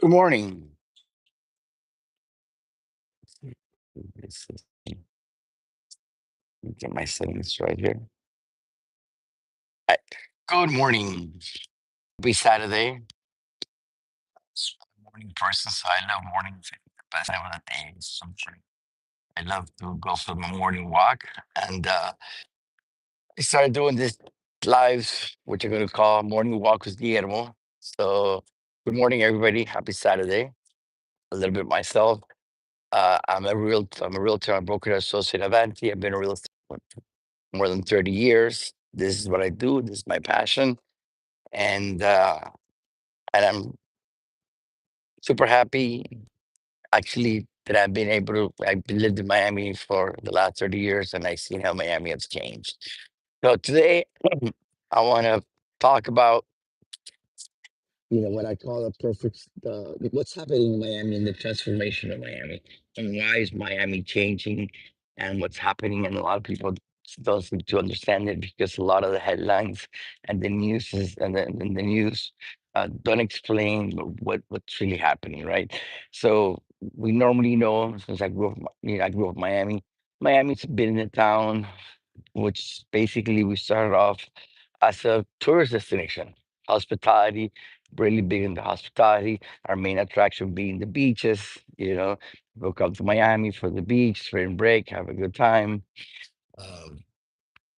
Good morning. This is, get my settings right here. Hi. Good morning. Happy Saturday. I'm a morning person, so I love mornings. The best time of the day. I love to go for my morning walk, and I started doing this lives, which I'm going to call morning walk with Guillermo. So, good morning, everybody. Happy Saturday. A little bit myself. I'm a realtor. I'm a broker associate of Avanti. I've been a realtor for more than 30 years. This is what I do. This is my passion, and uh, and I'm super happy actually that I've been able to. I've lived in Miami for the last 30 years, and I've seen how Miami has changed. So today, I want to talk about what I call a perfect what's happening in Miami and the transformation of Miami, and why is Miami changing, and what's happening, and a lot of people don't seem to understand it because a lot of the headlines and the news and the news don't explain what's really happening, right? So we normally know, since I grew up in Miami. Miami's been a town which basically we started off as a tourist destination, hospitality, really big into hospitality. Our main attraction being the beaches. We'll come to Miami for the beach, spring break, have a good time. Um,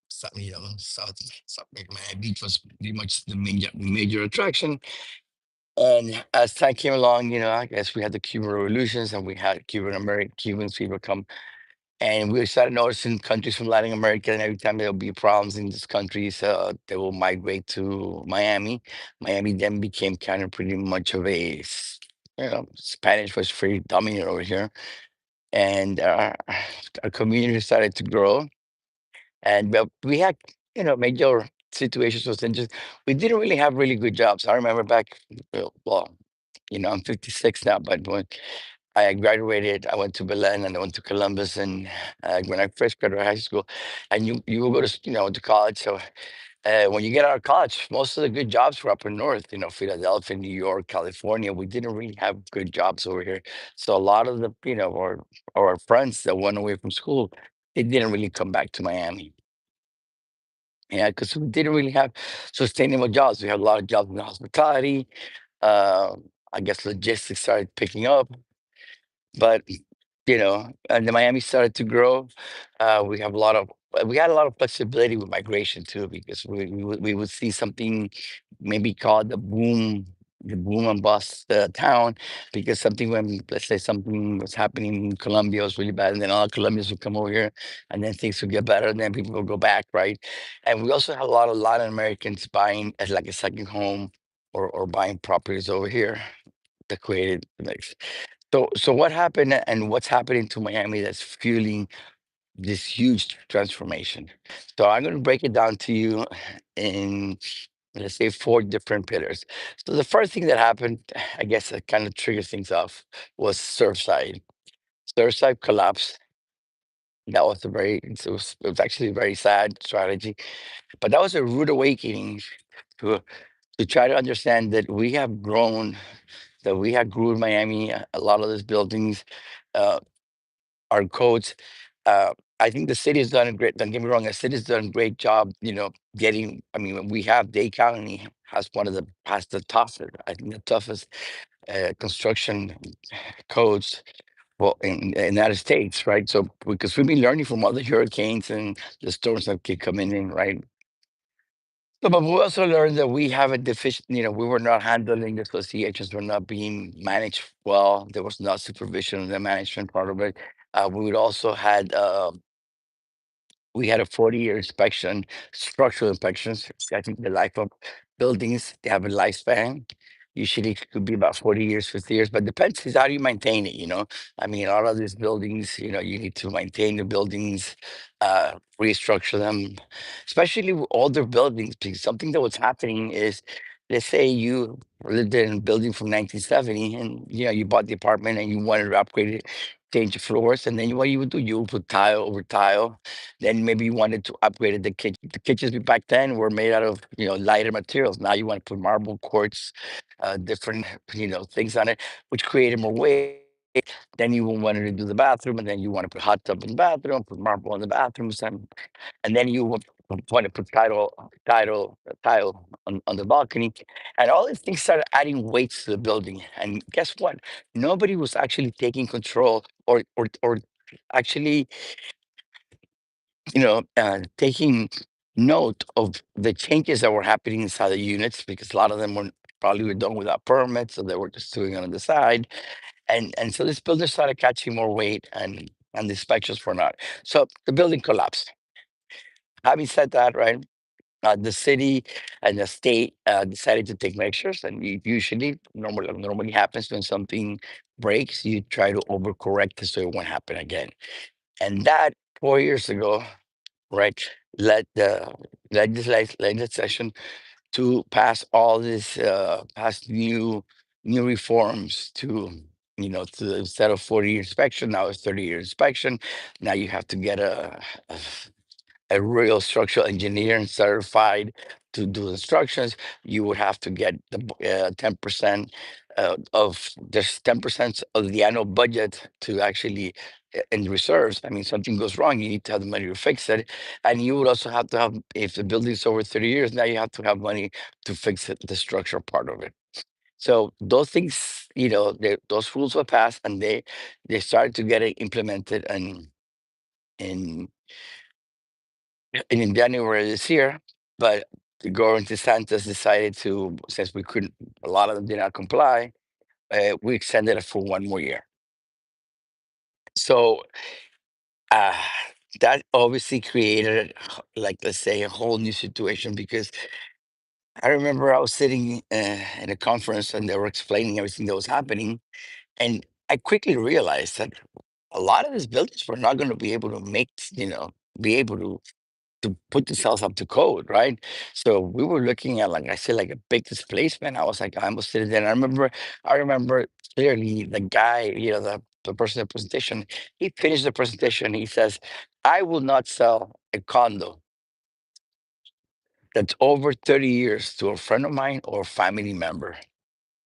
South Miami Beach was pretty much the major attraction. And as time came along, I guess we had the Cuban revolutions and we had Cubans people come, and we started noticing countries from Latin America, and every time there'll be problems in these countries, they will migrate to Miami. Miami then became kind of pretty much of Spanish was pretty dominant over here, and our community started to grow. And we had, major situations was interesting. We didn't really have really good jobs. I remember back, well, I'm 56 now, but I graduated. I went to Belen and I went to Columbus. And when I first graduated high school, and you will go to to college. So when you get out of college, most of the good jobs were up in north. Philadelphia, New York, California. We didn't really have good jobs over here. So a lot of the or our friends that went away from school, they didn't really come back to Miami. Yeah, because we didn't really have sustainable jobs. We had a lot of jobs in hospitality. Uh, I guess logistics started picking up, but and the Miami started to grow. We had a lot of flexibility with migration too, because we would see something maybe called the boom and bust town, because something when let's say something was happening in Colombia was really bad, and then all Colombians would come over here, and then things would get better, and then people would go back, right? And we also had a lot of Latin Americans buying as like a second home, or buying properties over here that created like so what happened and what's happening to Miami that's fueling this huge transformation? So I'm going to break it down to you in, let's say, four different pillars. So the first thing that happened, I guess that kind of triggers things off, was Surfside. Surfside collapsed. That was it was actually a very sad strategy, but that was a rude awakening to to try to understand that we have grown, that we have grew in Miami. A lot of these buildings, uh, our codes. Uh, I think the city has done a great. Don't get me wrong. The city's done a great job. Getting. I mean, we have Dade County has the toughest. I think the toughest construction codes. Well, in the United States, right? So because we've been learning from other hurricanes and the storms that keep coming in, right? So, but we also learned that we have a deficient, we were not handling the associations, were not being managed well. There was not supervision of the management part of it. We would also had we had a 40-year inspection, structural inspections. I think the life of buildings, they have a lifespan. Usually it could be about 40 years, 50 years, but depends is how do you maintain it. I mean, a lot of these buildings, you need to maintain the buildings, restructure them, especially with older buildings, because something that was happening is, let's say you lived in a building from 1970 and, you bought the apartment and you wanted to upgrade it. change the floors, and then what you would do, you would put tile over tile. Then maybe you wanted to upgrade the kitchen. The kitchens back then were made out of, lighter materials. Now you want to put marble, quartz, different, things on it, which created more weight. Then you wanted to do the bathroom, and then you want to put hot tub in the bathroom, put marble in the bathrooms, and then you would want to put tile on the balcony, and all these things started adding weights to the building. And guess what? Nobody was actually taking control, or actually, taking note of the changes that were happening inside the units, because a lot of them were done without permits, so they were just doing it on the side. And so this builder started catching more weight, and the inspections were not. So the building collapsed. Having said that, right, the city and the state decided to take measures, and usually, normally happens when something breaks, you try to overcorrect it so it won't happen again. And that 4 years ago, right, led the legislation to pass all this, pass new reforms to, instead of 40-year inspection, now it's 30-year inspection. Now you have to get a real structural engineer and certified to do instructions. You would have to get the 10% of just 10% of the annual budget to actually in reserves. I mean, something goes wrong, you need to have the money to fix it. And you would also have to have, if the building's over 30 years, now you have to have money to fix it, the structural part of it. So those things, those rules were passed, and they started to get it implemented, and in in January this year. But the government DeSantis decided to, since we couldn't, a lot of them did not comply, we extended it for 1 more year. So uh, that obviously created, like, let's say, a whole new situation, because I remember I was sitting in a conference, and they were explaining everything that was happening. And I quickly realized that a lot of these buildings were not going to be able to be able to put themselves up to code, right? So we were looking at, like I said, like a big displacement. I was like, I almost sitting there. And I remember clearly the guy, the person in the presentation, he finished the presentation. He says, I will not sell a condo that's over 30 years to a friend of mine or a family member.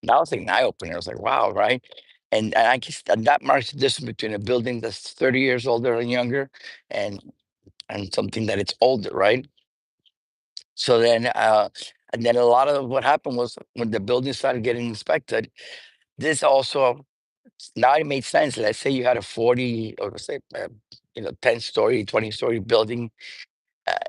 That was like an eye opener. I was like, wow, right? And I guess that marks the difference between a building that's 30 years older and younger, and something that it's older, right? So then, and then a lot of what happened was when the building started getting inspected, this also, now it made sense. Let's say you had a 40, or let's say, 10-story, 20-story building.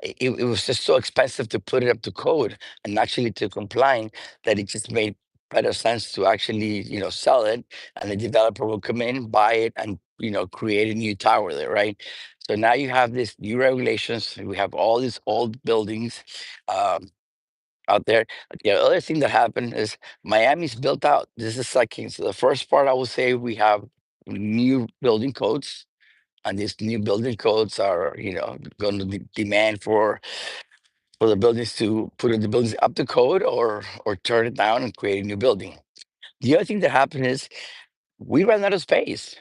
It was just so expensive to put it up to code and actually to complying, that it just made better sense to actually, sell it, and the developer will come in, buy it, and, create a new tower there, right? So now you have this new regulations. We have all these old buildings. Um, Out there. The other thing that happened is Miami's built out. This is like, so the first part, I would say, we have new building codes, and these new building codes are, going to demand for the buildings to put in the buildings up to code, or turn it down and create a new building. The other thing that happened is we ran out of space.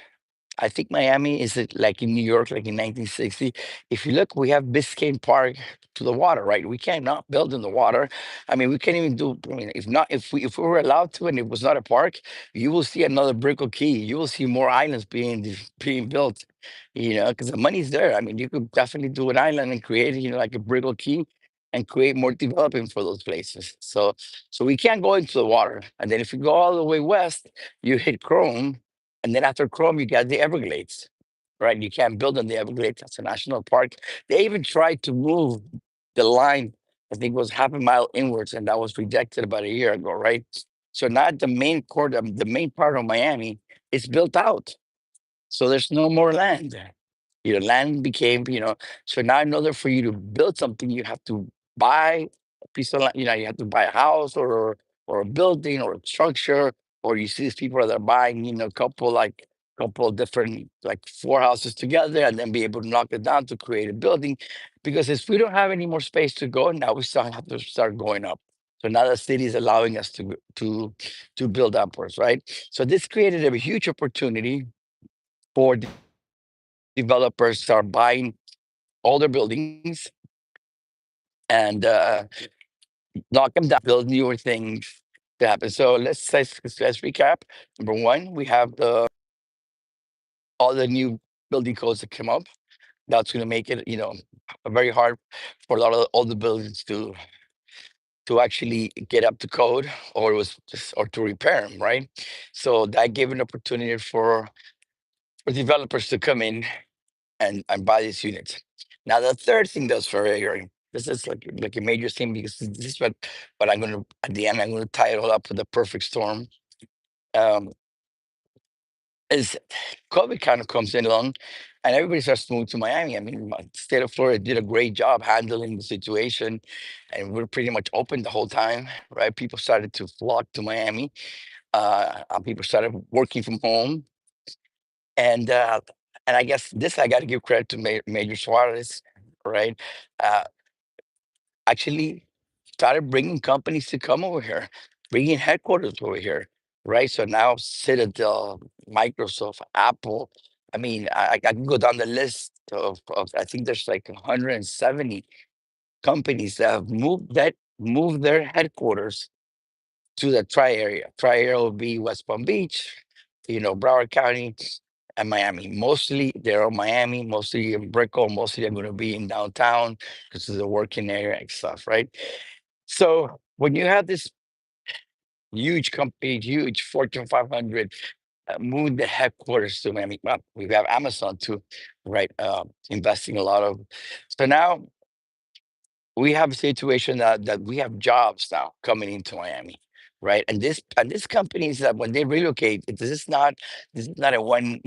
I think Miami is like in New York, like in 1960. If you look, we have Biscayne Park to the water, right? We cannot build in the water. I mean, we can't even do. I mean, if we were allowed to, and it was not a park, you will see another Brickell Key. You will see more islands being built. Because the money's there. I mean, you could definitely do an island and create, like a Brickell Key, and create more development for those places. So we can't go into the water. And then if you go all the way west, you hit Chrome, and then after Chrome, you got the Everglades, right? You can't build on the Everglades. That's a national park. They even tried to move the line, I think it was half a mile inwards, and that was rejected about a year ago, right? So now the main core, the main part of Miami is built out. So there's no more land there. Land became, so now in order for you to build something, you have to buy a piece of land, you have to buy a house, or a building, or a structure, or you see these people that are buying, couple of different, like, four houses together, and then be able to knock it down to create a building. Because if we don't have any more space to go, now we still have to start going up. So now the city is allowing us to build upwards, right? So this created a huge opportunity for developers are buying older buildings and knock them down, build newer things to happen. So let's recap. Number one, we have the all the new building codes that come up. That's going to make it, very hard for a lot of all the buildings to actually get up to code, or it was just or to repair them, right? So that gave an opportunity for developers to come in and buy these units. Now the third thing that's very this is like a major thing because this is what I'm gonna at the end I'm gonna tie it all up with the perfect storm. Um, is COVID kind of comes in along and everybody starts to move to Miami. I mean, my state of Florida did a great job handling the situation and we're pretty much open the whole time, right? People started to flock to Miami. And people started working from home. And and I guess this I got to give credit to Major Suarez, right? Uh, actually started bringing companies to come over here, bringing headquarters over here, right? So now Citadel, Microsoft, Apple. I mean, I can go down the list of I think there's like 170 companies that have moved their headquarters to the Tri area. Tri area will be West Palm Beach, Broward County, and Miami. Mostly they're in Miami, mostly in Brickell, mostly I'm going to be in downtown because of the working area and stuff, right? So when you have this huge company, huge Fortune 500, move the headquarters to Miami. Well, we have Amazon too, right? Investing a lot of. So now we have a situation that we have jobs now coming into Miami, right? And this companies that when they relocate, this is not a one,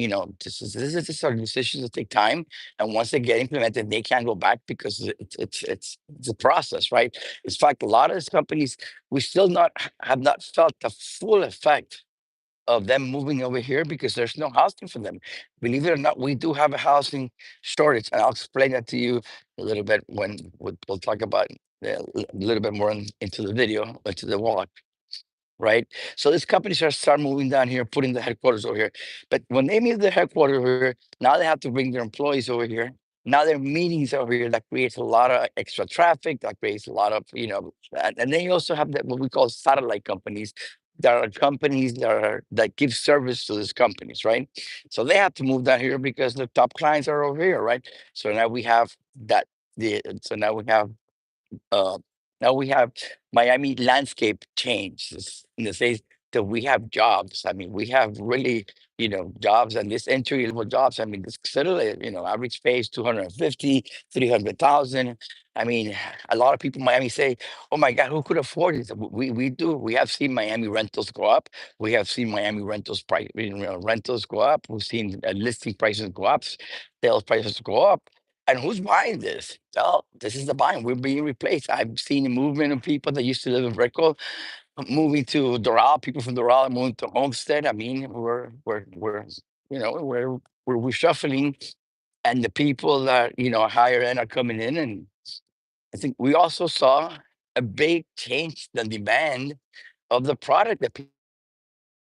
this is just our decisions that take time. And once they get implemented, they can't go back because it's a process, right? In fact, a lot of these companies we still not have not felt the full effect of them moving over here because there's no housing for them. Believe it or not, we do have a housing shortage, and I'll explain that to you a little bit when we'll talk about a little bit more into the video, into the walk, right? So these companies are start moving down here, putting the headquarters over here. But when they move the headquarters over here, now they have to bring their employees over here. Now there are meetings over here that creates a lot of extra traffic, that creates a lot of, and then you also have that what we call satellite companies. There are companies that give service to these companies, right? So they have to move down here because the top clients are over here, right? So now we have that. So uh, now we have Miami landscape change in the sense that we have jobs. I mean, we have really, jobs and this entry level jobs. I mean, this literally, average pay is 250, 300,000. I mean, a lot of people in Miami say, oh my God, who could afford it? We do. We have seen Miami rentals go up. We have seen Miami rentals price, rentals go up. We've seen listing prices go up, sales prices go up. And who's buying this? Oh, this is the buying. We're being replaced. I've seen a movement of people that used to live in Brickell moving to Doral. People from Doral are moving to Homestead. I mean, we're reshuffling, and the people that higher end are coming in. And I think we also saw a big change the demand of the product that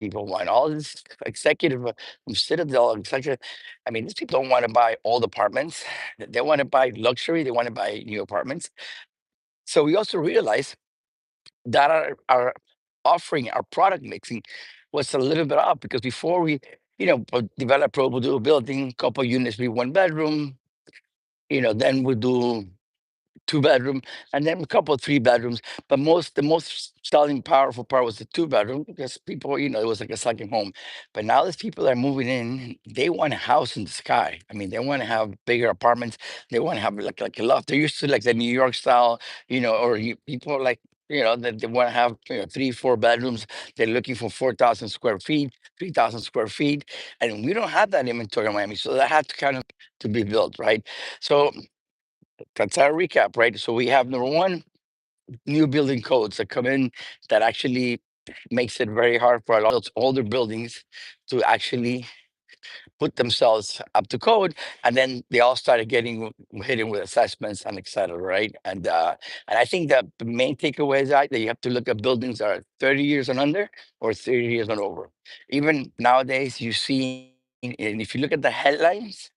people want. All this executive from Citadel, etc. I mean, these people don't want to buy old apartments. They want to buy luxury. They want to buy new apartments. So we also realized that our offering, our product mixing was a little bit off because before we, a developer will do a building, couple units, be one bedroom, then we'll do two-bedroom, and then a couple of three-bedrooms. But the most selling powerful part was the two-bedroom because people, it was like a second home. But now these people are moving in, they want a house in the sky. I mean, they want to have bigger apartments. They want to have like a loft. They're used to like the New York style, or people like, that they want to have 3, 4 bedrooms. They're looking for 4,000 square feet, 3,000 square feet, and we don't have that inventory in Miami, so that had to kind of to be built, right? So that's our recap, right? So we have number one, new building codes that come in that actually makes it very hard for a lot of older buildings to actually put themselves up to code, and then they all started getting hit with assessments and et cetera, right? And I think that the main takeaway is that you have to look at buildings that are 30 years and under or 30 years and over. Even nowadays, you're seeing and if you look at the headlines,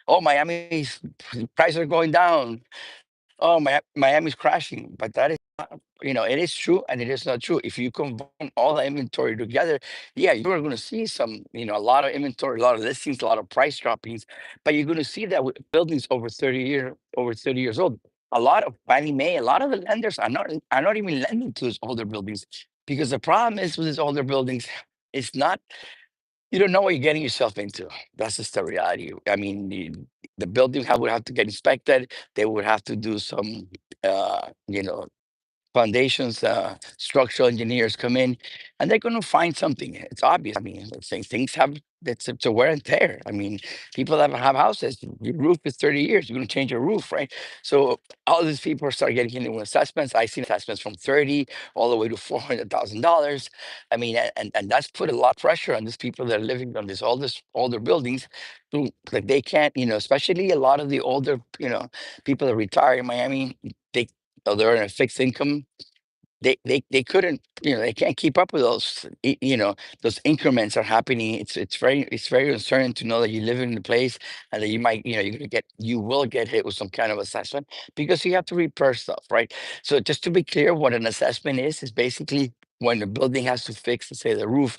oh, Miami's prices are going down. Oh, Miami's crashing. But that is not, it is true and it is not true. If you combine all the inventory together, yeah, you're going to see some, a lot of inventory, a lot of listings, a lot of price droppings. But you're going to see that with buildings over 30 years old. A lot of Fannie Mae, a lot of the lenders are not even lending to those older buildings, because the problem is with these older buildings, it's not, you don't know what you're getting yourself into. That's just the reality. I mean, the building would have to get inspected. They would have to do some, uh, you know, foundations, structural engineers come in, and they're going to find something. It's obvious. I mean, things have, it's a wear and tear. I mean, people that have houses, your roof is 30 years. You're going to change your roof, right? So all these people start getting into assessments. I seen assessments from 30 all the way to $400,000. I mean, and that's put a lot of pressure on these people that are living on all this older buildings. Like they can't, especially a lot of the older, people that retire in Miami. They they're in a fixed income, they couldn't, they can't keep up with those increments are happening. It's very uncertain to know that you live in a place, and that you might, you will get hit with some kind of assessment, because you have to repair stuff, right? So just to be clear, what an assessment is basically when the building has to fix, let's say, the roof,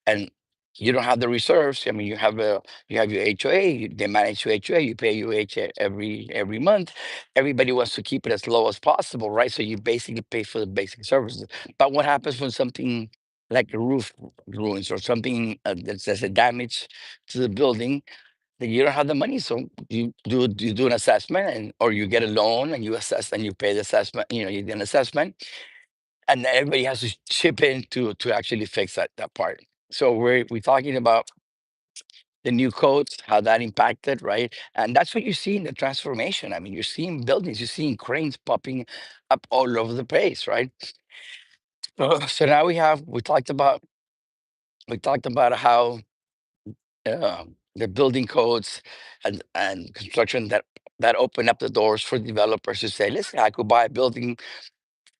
and you don't have the reserves. I mean, you have your HOA, they manage your HOA, you pay your HOA every month. Everybody wants to keep it as low as possible, right? So you basically pay for the basic services. But what happens when something like a roof ruins, or something, that's a damage to the building, that you don't have the money? So you do an assessment, and or you get a loan and you assess and you pay the assessment. You do an assessment, and then everybody has to chip in to actually fix that part. So we're talking about the new codes, how that impacted, right? And that's what you see in the transformation. I mean, you're seeing buildings, you're seeing cranes popping up all over the place, right? So now we talked about how, the building codes and construction that open up the doors for developers to say, listen, I could buy a building,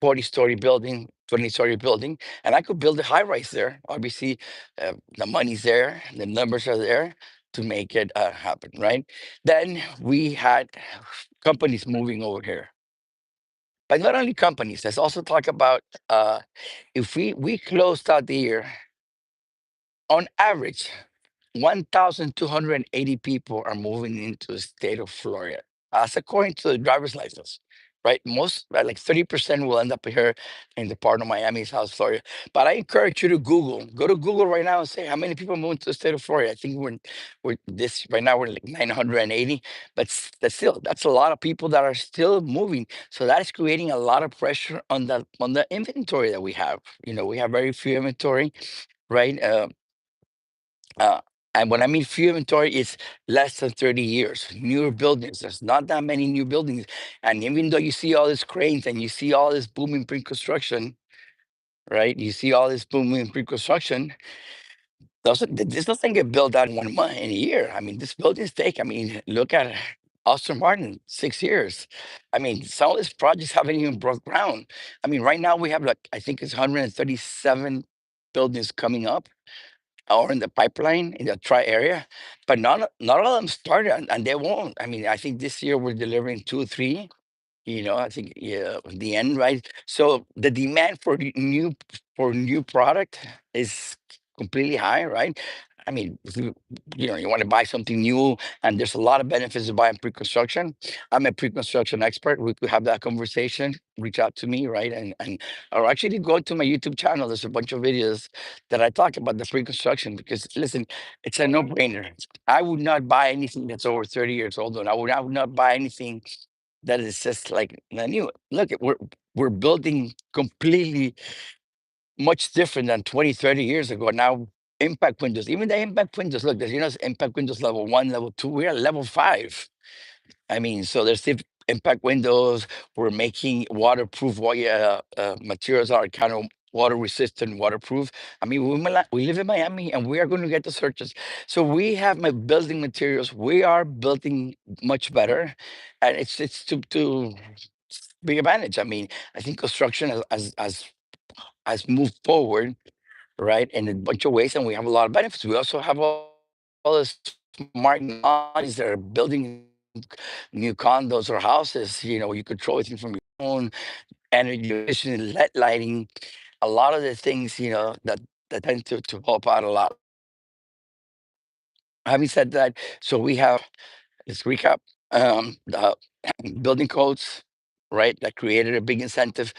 40-story building, 20-story building, and I could build a high rise there. Obviously, the money's there, the numbers are there to make it happen, right? Then we had companies moving over here. But not only companies, let's also talk about, if we closed out the year on average, 1,280 people are moving into the state of Florida. That's according to the driver's license, right? Most, like 30% will end up here in the part of Miami, South Florida. But I encourage you to go to Google right now and say how many people moving to the state of Florida. I think we're this right now, we're like 980, but still, that's a lot of people that are still moving. So that is creating a lot of pressure on the inventory that we have. We have very few inventory, right? Uh, and when I mean few inventory, it's less than 30 years. Newer buildings, there's not that many new buildings. And even though you see all these cranes and you see all this booming pre-construction, right? You see all this booming pre-construction. This doesn't get built out in 1 month, in a year. I mean, this buildings take, I mean, look at Austin Martin, 6 years. I mean, some of these projects haven't even broke ground. I mean, right now we have, like, I think it's 137 buildings coming up or in the pipeline in the tri area, but not all of them started, and they won't. I mean, I think this year we're delivering two, three. I think, yeah, the end, right? So the demand for new product is completely high, right? I mean, if you want to buy something new, and there's a lot of benefits to buying pre-construction. I'm a pre-construction expert. We could have that conversation. Reach out to me, right? And or actually go to my YouTube channel. There's a bunch of videos that I talk about the pre-construction, because listen, it's a no-brainer. I would not buy anything that's over 30 years old, and I would not buy anything that is just like new. Look, we're building completely much different than 20, 30 years ago. Now, impact windows, even the impact windows, look, there's impact windows level 1, level 2, we're at level 5. I mean, so there's impact windows. We're making waterproof materials are kind of water resistant, waterproof. I mean, we live in Miami, and we are going to get the searches. So we have my building materials. We are building much better, and it's to big advantage. I mean, I think construction has moved forward, right, in a bunch of ways, and we have a lot of benefits. We also have a the smart noise, they're building new condos or houses, you control everything from your phone, energy efficient, LED lighting, a lot of the things, that tend to help out a lot. Having said that, so we have, let's recap, the building codes, right, that created a big incentive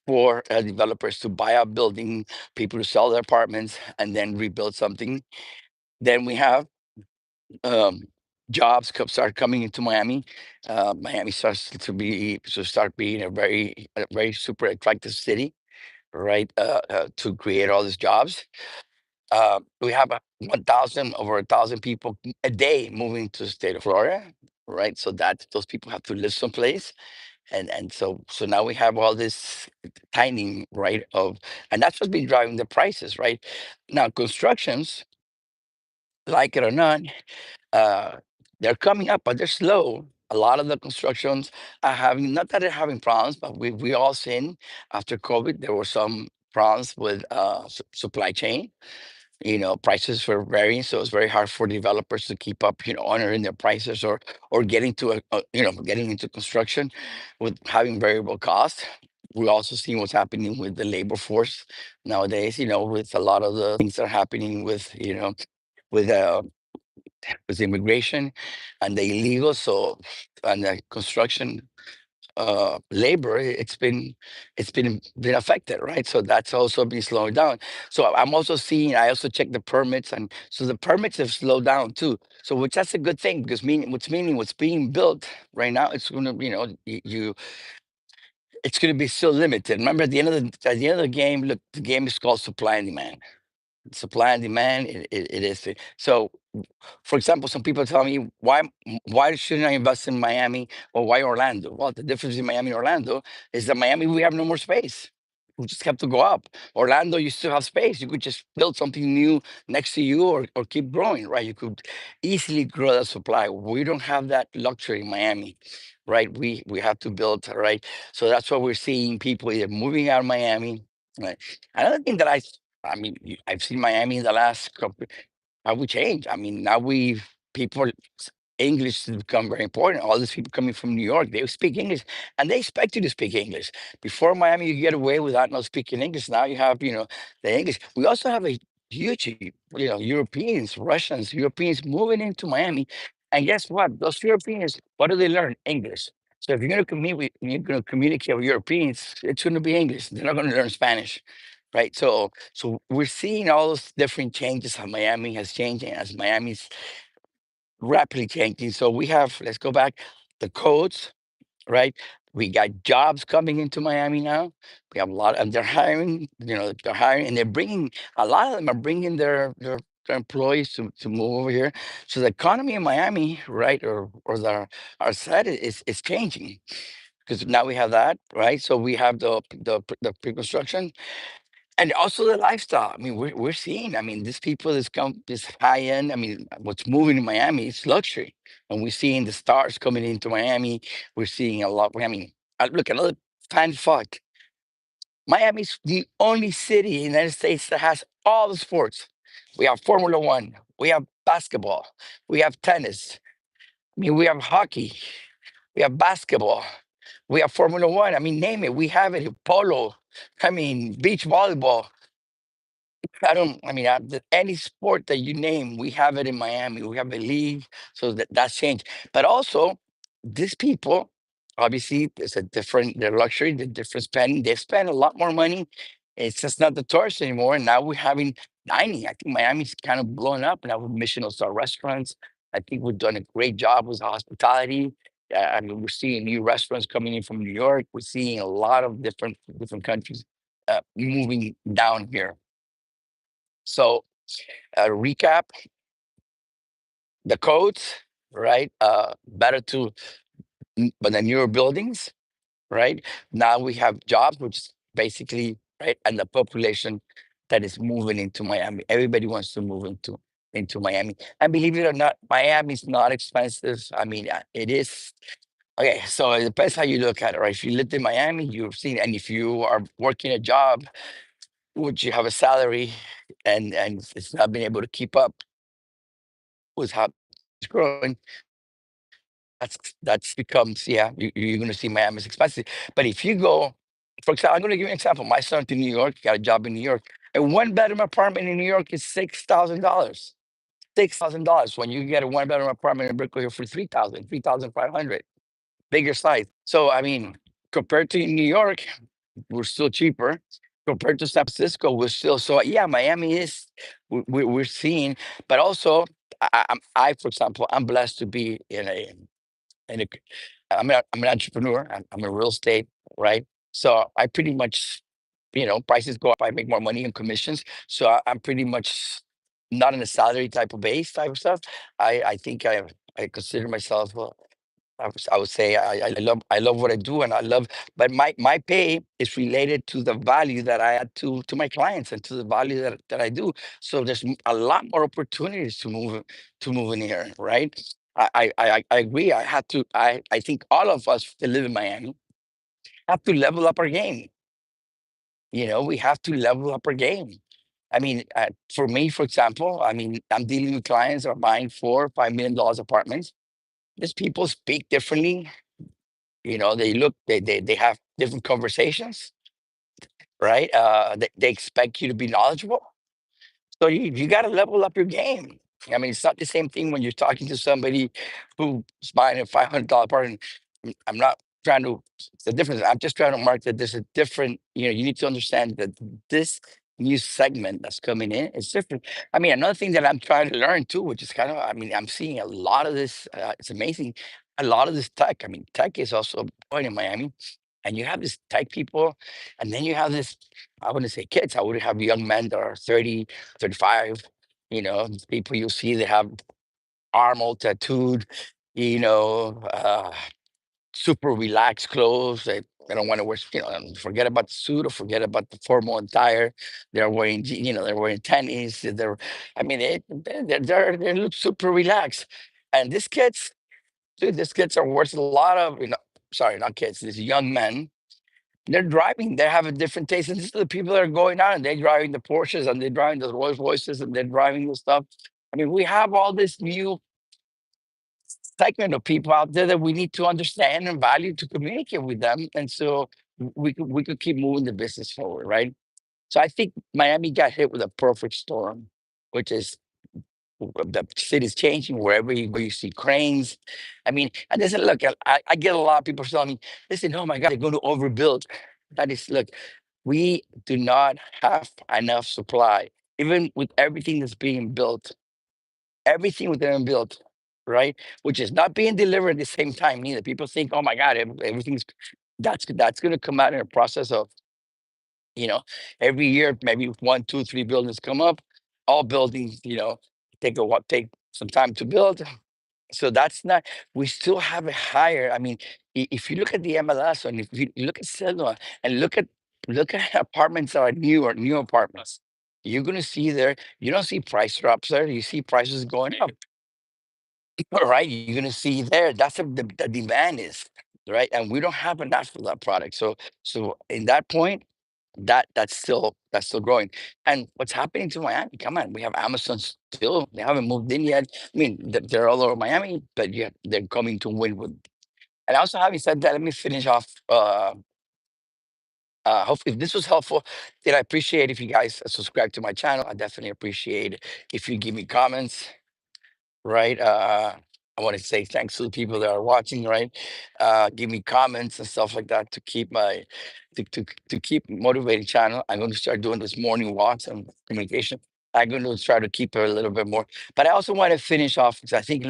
for developers to buy out building, people to sell their apartments and then rebuild something. Then we have um, jobs start coming into Miami. Miami starts to start being a very super attractive city, right? To create all these jobs. We have 1,000 over 1,000 people a day moving to the state of Florida, right? So that those people have to live someplace, and so now we have all this tightening, right? And that's what's been driving the prices, right? Now constructions, like it or not, uh, they're coming up, but they're slow. A lot of the constructions are having, not that they're having problems, but we all seen after COVID there were some problems with supply chain. Prices were varying, so it's very hard for developers to keep up, honoring their prices, or getting to getting into construction with having variable costs. We also see what's happening with the labor force nowadays, with a lot of the things that are happening with uh with immigration and the illegal, so, and the construction labor, it's been affected, right? So that's also been slowing down. So I'm also seeing, I also check the permits, and so the permits have slowed down too. So which that's a good thing, because what's being built right now, it's gonna, it's gonna be still limited. Remember, at the end of the game, look, the game is called supply and demand. Supply and demand, it is. So for example, some people tell me, why shouldn't I invest in Miami, or why Orlando? Well, the difference in Miami and Orlando is that Miami, we have no more space. We just have to go up. Orlando, you still have space. You could just build something new next to you, or keep growing, right? You could easily grow that supply. We don't have that luxury in Miami, right? We have to build, right? So that's why we're seeing people either moving out of Miami, right? Another thing that I mean, I've seen Miami in the last couple, how we change. I mean, now people, English has become very important. All these people coming from New York, they speak English, and they expect you to speak English. Before Miami, you get away without not speaking English. Now you have, the English. We also have a huge, Europeans, Russians, Europeans moving into Miami. And guess what? Those Europeans, what do they learn? English. So if you're going to communicate with Europeans, it's going to be English. They're not going to learn Spanish, right? So we're seeing all those different changes, how Miami has changed, and as Miami's rapidly changing. So we have, let's go back, the codes, right? We got jobs coming into Miami now. We have a lot, and they're hiring, and they're bringing, a lot of them are bringing their employees to move over here. So the economy in Miami, right, or our side is changing, because now we have that, right? So we have the pre-construction, and also the lifestyle. I mean, we're seeing. I mean, these people, this high end. I mean, what's moving in Miami is luxury, and we're seeing the stars coming into Miami. We're seeing a lot. I mean, look, another fun fact: Miami's the only city in the United States that has all the sports. We have Formula One. We have basketball. We have tennis. I mean, we have hockey. We have basketball. We have Formula One. I mean, name it. We have it. Polo. I mean, beach volleyball. I mean, any sport that you name, we have it in Miami. We have a league, so that's changed. But also, these people, obviously, their luxury, the different spending. They spend a lot more money. It's just not the tourists anymore. And now we're having dining. I think Miami's kind of blowing up now with Michelin-star restaurants. I think we've done a great job with hospitality. I mean, we're seeing new restaurants coming in from New York. We're seeing a lot of different countries moving down here. So, recap, the codes, right? Better but the newer buildings, right? Now we have jobs, which is basically, right, and the population that is moving into Miami. Everybody wants to move into Miami. And believe it or not, Miami is not expensive. I mean, it is. Okay, so it depends how you look at it, right? If you lived in Miami, you've seen, and if you are working a job, which you have a salary, and it's not being able to keep up, is how it's growing. That's becomes, yeah, you're gonna see Miami's expensive. But if you go, for example, I'm gonna give you an example. My son to New York, got a job in New York. A one bedroom apartment in New York is $6,000. $6,000 when you get a one bedroom apartment in Brooklyn for 3,000, 3,500, bigger size. So I mean, compared to New York, we're still cheaper. Compared to San Francisco, we're still, so yeah. Miami is, we're seeing, but also for example, I'm blessed to be in a I'm an entrepreneur. I'm a real estate, right? So I pretty much, prices go up. I make more money in commissions. So I'm pretty much not in a salary type of base type of stuff. I think I consider myself. I would say I love what I do, and I love, but my pay is related to the value that I add to my clients and to the value that I do. So there's a lot more opportunities to move in here, right? I agree. I think all of us that live in Miami have to level up our game. We have to level up our game. I mean, for me, for example, I mean, I'm dealing with clients that are buying $4 or $5 million apartments. These people speak differently. They look, they have different conversations, right? They expect you to be knowledgeable. So you got to level up your game. I mean, it's not the same thing when you're talking to somebody who's buying a $500 apartment. I'm not trying to, it's the difference. I'm just trying to mark that there's a different, you need to understand that this new segment that's coming in is different. I mean, another thing that I'm trying to learn too, which is kind of, I mean, I'm seeing a lot of this, it's amazing. A lot of this tech, I mean, tech is also growing in Miami. And you have this tech people, and then you have this, I wouldn't say kids, I would have young men that are 30, 35, these people you see, they have arm all tattooed, you know, uh, super relaxed clothes. They don't want to wear, forget about the suit or forget about the formal attire. They're wearing, they're wearing tennis. I mean, they look super relaxed. And these kids, dude, these kids are worth a lot of, sorry, not kids, these young men. They're driving. They have a different taste. And these are the people that are going out and they're driving the Porsches and they're driving the Rolls Royces and they're driving the stuff. I mean, we have all this new segment of people out there that we need to understand and value to communicate with them. And so we could keep moving the business forward, right? So I think Miami got hit with a perfect storm, which is the city's changing. Wherever you go, you see cranes. I mean, and listen, look, I get a lot of people telling me, listen, oh my God, they're going to overbuild. That is, look, we do not have enough supply. Even with everything that's being built, everything with them built, right? Which is not being delivered at the same time neither. People think, oh my God, everything's that's going to come out in a process of, you know, every year maybe one, two, three buildings come up. All buildings, take some time to build. So that's not. We still have a higher. I mean, if you look at the MLS and if you look at Selma and look at apartments that are new apartments, you're gonna see there. You don't see price drops there. You see prices going up. All right, you're gonna see there. That's the demand is, right, and we don't have enough of that product. So in that point, that's still growing. And what's happening to Miami? Come on, we have Amazon still. They haven't moved in yet. I mean, they're all over Miami, but yeah, they're coming to Wynwood. And also, having said that, let me finish off. Hopefully, this was helpful. Did I appreciate if you guys subscribe to my channel? I definitely appreciate if you give me comments, right? I want to say thanks to the people that are watching, right? Give me comments and stuff like that to keep to keep motivating channel. I'm going to start doing this morning walks and communication. I'm going to try to keep it a little bit more. But I also want to finish off because I think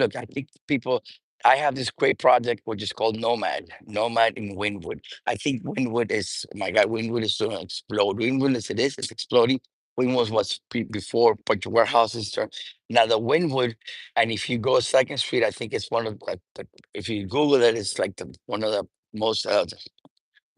people. I have this great project which is called Nomad in Wynwood. I think Wynwood is, oh my God, Wynwood is going to explode. Wynwood as it is, it's exploding. Wynwood was before bunch of warehouses. Now the Wynwood, and if you go Second Street, I think it's one of if you Google it, it's like one of the most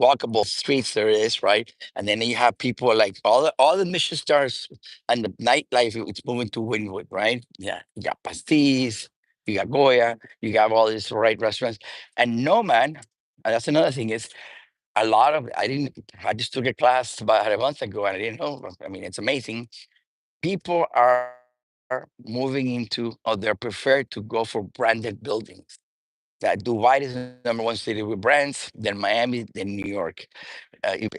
walkable streets there is, right? And then you have people like all the Mission stars and the nightlife. It's moving to Wynwood, right? Yeah, you got Pastis, you got Goya, you got all these right restaurants, and Nomad. And that's another thing is a lot of I just took a class about a month ago and I didn't know. I mean, it's amazing. People are moving into, or they're preferred to go for branded buildings. That Dubai is the number one city with brands, then Miami, then New York. I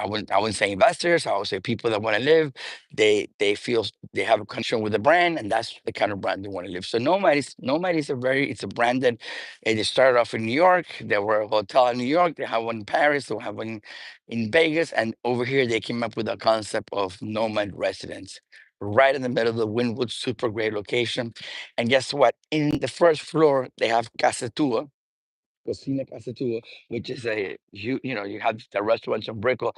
wouldn't say investors. I would say people that want to live. They feel they have a connection with the brand, and that's the kind of brand they want to live. So Nomad is a very it's a branded. They started off in New York. There were a hotel in New York. They have one in Paris. They have one in Vegas, and over here they came up with a concept of Nomad residence. Right in the middle of the Wynwood, super great location. And guess what? In the first floor, they have Casa Tua, Cocina Casa Tua, which is you have the restaurants in Brickell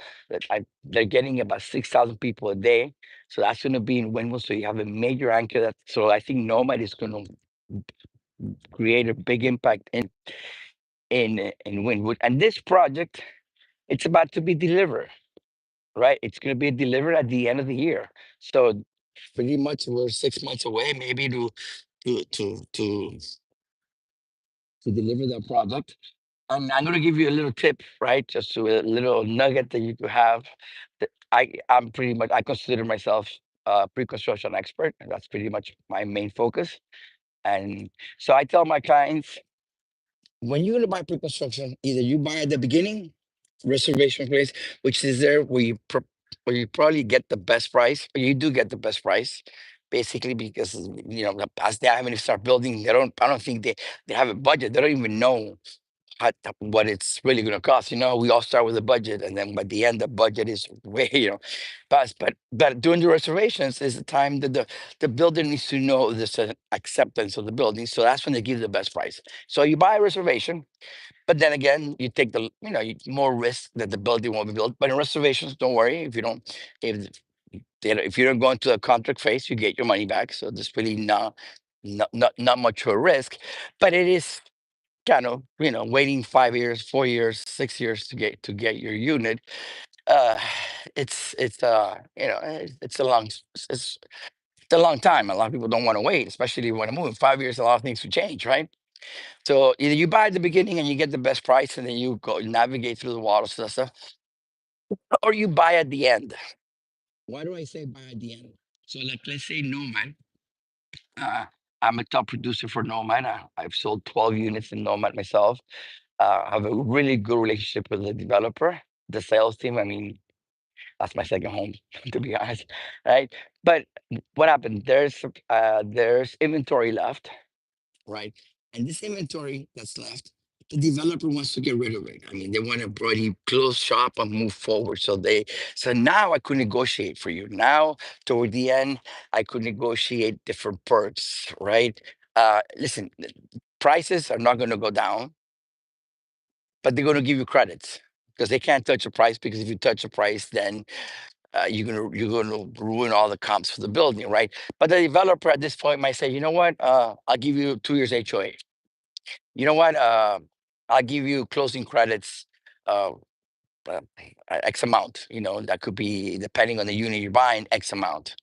they're getting about 6,000 people a day. So that's going to be in Wynwood. So you have a major anchor. So I think Nomad is going to create a big impact in Wynwood. And this project, it's about to be delivered, right? It's going to be delivered at the end of the year. So pretty much we're 6 months away, maybe to to to to deliver that project. And I'm going to give you a little tip, right? Just a little nugget that you could have. I'm pretty much, I consider myself a pre-construction expert, and that's pretty much my main focus. And so I tell my clients, when you're going to buy pre-construction, either you buy at the beginning, reservation place, which is there where you probably get the best price, or you do get the best price, basically because as they haven't start building, I don't think they have a budget. They don't even know what it's really going to cost. We all start with a budget, and then by the end, the budget is way, past. But during the reservations is the time that the builder needs to know this acceptance of the building. So that's when they give the best price. So you buy a reservation, but then again, you take more risk that the building won't be built. But in reservations, don't worry if if you don't go into a contract phase, you get your money back. So there's really not much of a risk, but it is kind of waiting 5 years, 4 years, 6 years to get your unit. uh it's a it's a long time. A lot of people don't want to wait, especially if you want to move in 5 years. A lot of things will change, right? So either you buy at the beginning and you get the best price and then you go navigate through the waters and stuff, or you buy at the end. Why do I say buy at the end? So like, let's say Nomad. uh, I'm a top producer for Nomad. I've sold 12 units in Nomad myself. I have a really good relationship with the developer, the sales team. I mean, that's my second home, to be honest, right? But what happened? There's inventory left, right? And this inventory that's left, the developer wants to get rid of it. I mean, they want to already close shop and move forward. So now I could negotiate for you. Now, toward the end, I could negotiate different perks, right? Listen, prices are not going to go down, but they're going to give you credits because they can't touch a price. Because if you touch a price, then you're gonna ruin all the comps for the building, right? But the developer at this point might say, you know what, I'll give you 2 years HOA. You know what, I'll give you closing credits, uh, uh, X amount. That could be depending on the unit you're buying, X amount.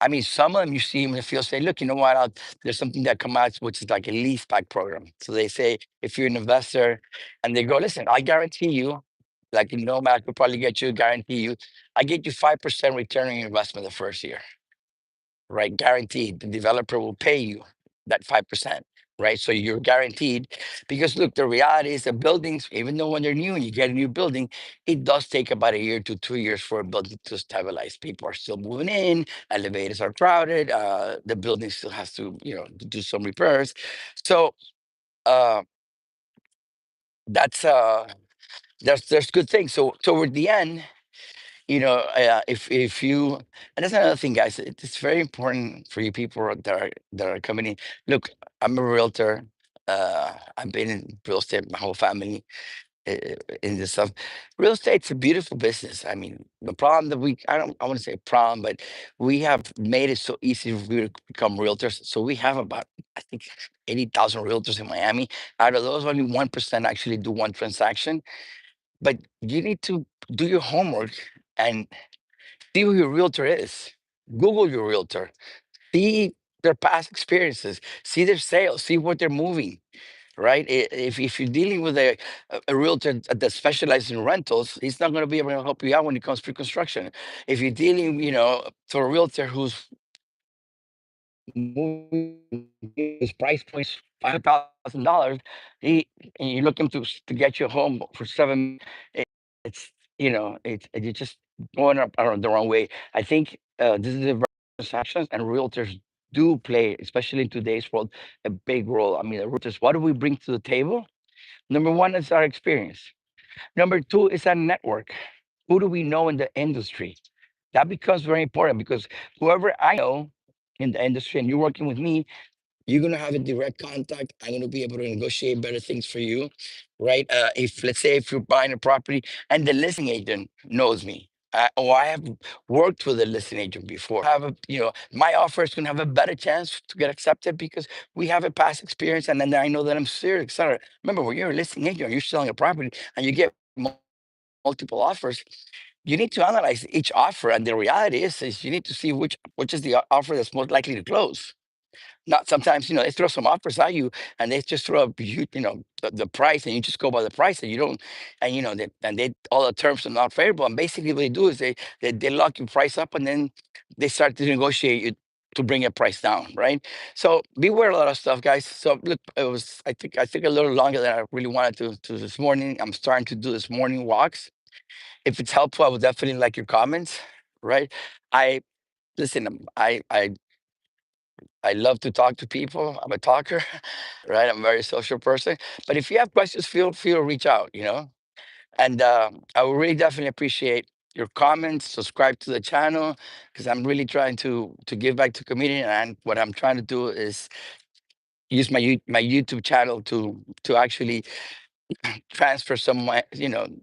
I mean, some of them you see them in the field say, look, you know what? There's something that come out which is like a lease back program. So they say, if you're an investor, and they go, listen, I guarantee you, like I could probably get you, guarantee you, I get you 5% return on your investment the first year, right? Guaranteed. The developer will pay you that 5%, right? So you're guaranteed. Because look, the reality is the buildings, even though when they're new and you get a new building, it does take about a year to 2 years for a building to stabilize. People are still moving in, elevators are crowded, the building still has to, do some repairs. So uh that's there's good things. So toward the end, if you, and that's another thing, guys. It's very important for you people that are coming in. Look, I'm a realtor. I've been in real estate my whole family, uh, in this stuff. Real estate's a beautiful business. I mean, the problem that I want to say problem, but we have made it so easy for you to become realtors. So we have about, I think, 80,000 realtors in Miami. Out of those, only 1% actually do one transaction. But you need to do your homework and see who your realtor is. Google your realtor. See their past experiences. See their sales. See what they're moving. Right. If you're dealing with a realtor that specializes in rentals, he's not going to be able to help you out when it comes to construction. If you're dealing, for a realtor who's movie, his price point's $500,000. He and you look him to get you home for 7. It, it's you're just going up the wrong way. I think this is a transactions and realtors do play, especially in today's world, a big role. I mean, the realtors. What do we bring to the table? Number one is our experience. Number two is our network. Who do we know in the industry? That becomes very important because whoever I know in the industry and you're working with me, you're gonna have a direct contact. I'm gonna be able to negotiate better things for you, right? If let's say if you're buying a property and the listing agent knows me, or I have worked with a listing agent before, have a my offer is gonna have a better chance to get accepted because we have a past experience, and then I know that I'm serious, etc. Remember, when you're a listing agent, you're selling a property, and you get multiple offers. You need to analyze each offer, and the reality is you need to see which is the offer that's most likely to close. Not sometimes, they throw some offers at you and they just throw up the price, and you just go by the price, and you don't, and they all the terms are not favorable. And basically what they do is they lock your price up, and then they start to negotiate you to bring your price down, right? So beware a lot of stuff, guys. So look, I think a little longer than I really wanted to this morning. I'm starting to do this morning walks. If it's helpful, I would definitely like your comments, right? I listen, I love to talk to people. I'm a talker, right? I'm a very social person. But if you have questions, feel free to reach out, And I would really definitely appreciate your comments. Subscribe to the channel because I'm really trying to give back to community. And what I'm trying to do is use my YouTube channel to actually transfer some of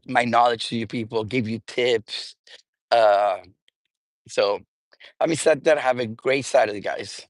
my knowledge to you people, give you tips. Uh, so let me set that. Have a great Saturday, guys.